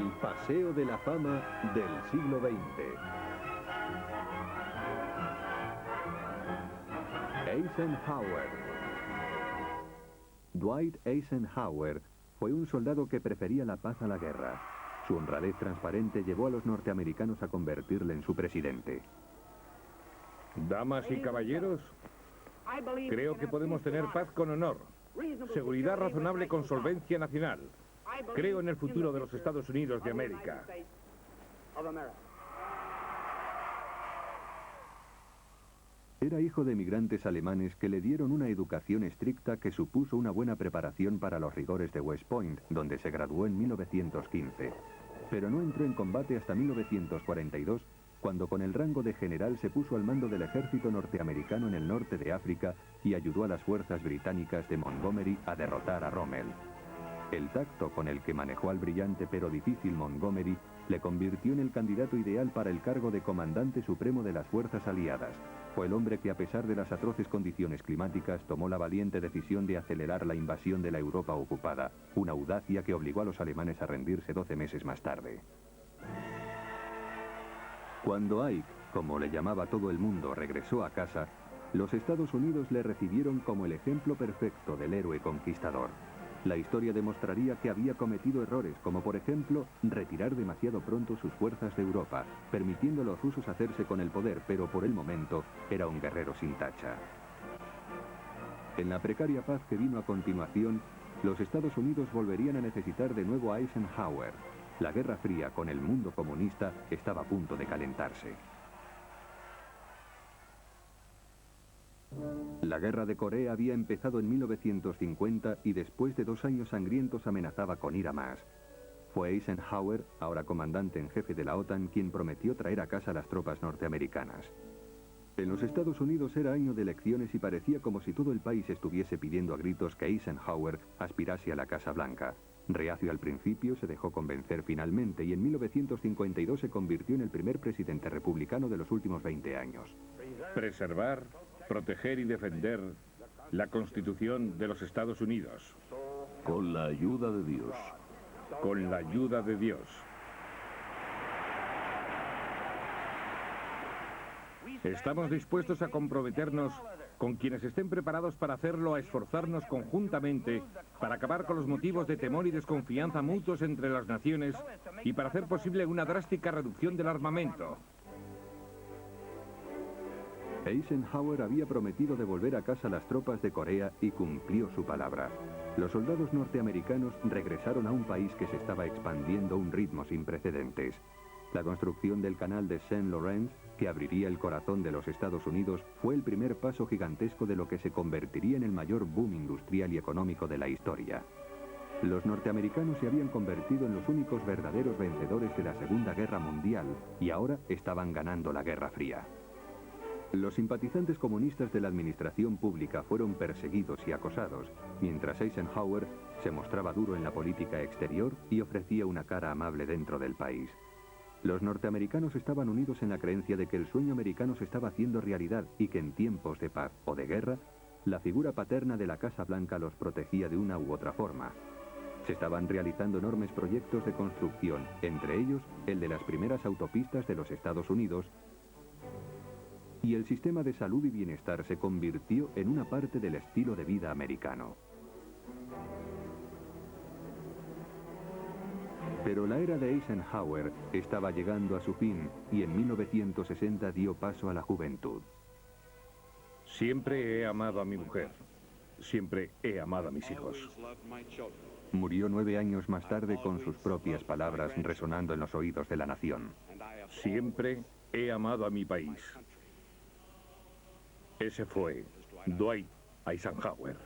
El Paseo de la Fama del siglo XX. Eisenhower. Dwight Eisenhower fue un soldado que prefería la paz a la guerra. Su honradez transparente llevó a los norteamericanos a convertirle en su presidente. Damas y caballeros, creo que podemos tener paz con honor, seguridad razonable con solvencia nacional. Creo en el futuro de los Estados Unidos de América. Era hijo de emigrantes alemanes que le dieron una educación estricta que supuso una buena preparación para los rigores de West Point, donde se graduó en 1915. Pero no entró en combate hasta 1942, cuando con el rango de general se puso al mando del ejército norteamericano en el norte de África y ayudó a las fuerzas británicas de Montgomery a derrotar a Rommel. El tacto con el que manejó al brillante pero difícil Montgomery le convirtió en el candidato ideal para el cargo de comandante supremo de las fuerzas aliadas. Fue el hombre que, a pesar de las atroces condiciones climáticas, tomó la valiente decisión de acelerar la invasión de la Europa ocupada, una audacia que obligó a los alemanes a rendirse 12 meses más tarde. Cuando Ike, como le llamaba todo el mundo, regresó a casa, los Estados Unidos le recibieron como el ejemplo perfecto del héroe conquistador. La historia demostraría que había cometido errores, como por ejemplo, retirar demasiado pronto sus fuerzas de Europa, permitiendo a los rusos hacerse con el poder, pero por el momento era un guerrero sin tacha. En la precaria paz que vino a continuación, los Estados Unidos volverían a necesitar de nuevo a Eisenhower. La Guerra Fría con el mundo comunista estaba a punto de calentarse. La Guerra de Corea había empezado en 1950 y después de 2 años sangrientos amenazaba con ir a más. Fue Eisenhower, ahora comandante en jefe de la OTAN, quien prometió traer a casa las tropas norteamericanas. En los Estados Unidos era año de elecciones y parecía como si todo el país estuviese pidiendo a gritos que Eisenhower aspirase a la Casa Blanca. Reacio al principio, se dejó convencer finalmente y en 1952 se convirtió en el primer presidente republicano de los últimos 20 años. Preservar, proteger y defender la Constitución de los Estados Unidos. Con la ayuda de Dios. Con la ayuda de Dios. Estamos dispuestos a comprometernos con quienes estén preparados para hacerlo, a esforzarnos conjuntamente para acabar con los motivos de temor y desconfianza mutuos entre las naciones y para hacer posible una drástica reducción del armamento. Eisenhower había prometido devolver a casa las tropas de Corea y cumplió su palabra. Los soldados norteamericanos regresaron a un país que se estaba expandiendo a un ritmo sin precedentes. La construcción del canal de Saint Lawrence, que abriría el corazón de los Estados Unidos, fue el primer paso gigantesco de lo que se convertiría en el mayor boom industrial y económico de la historia. Los norteamericanos se habían convertido en los únicos verdaderos vencedores de la Segunda Guerra Mundial y ahora estaban ganando la Guerra Fría. Los simpatizantes comunistas de la administración pública fueron perseguidos y acosados, mientras Eisenhower se mostraba duro en la política exterior y ofrecía una cara amable dentro del país. Los norteamericanos estaban unidos en la creencia de que el sueño americano se estaba haciendo realidad y que en tiempos de paz o de guerra, la figura paterna de la Casa Blanca los protegía de una u otra forma. Se estaban realizando enormes proyectos de construcción, entre ellos el de las primeras autopistas de los Estados Unidos, y el sistema de salud y bienestar se convirtió en una parte del estilo de vida americano. Pero la era de Eisenhower estaba llegando a su fin y en 1960 dio paso a la juventud. Siempre he amado a mi mujer. Siempre he amado a mis hijos. Murió 9 años más tarde con sus propias palabras resonando en los oídos de la nación. Siempre he amado a mi país. Ese fue Dwight Eisenhower.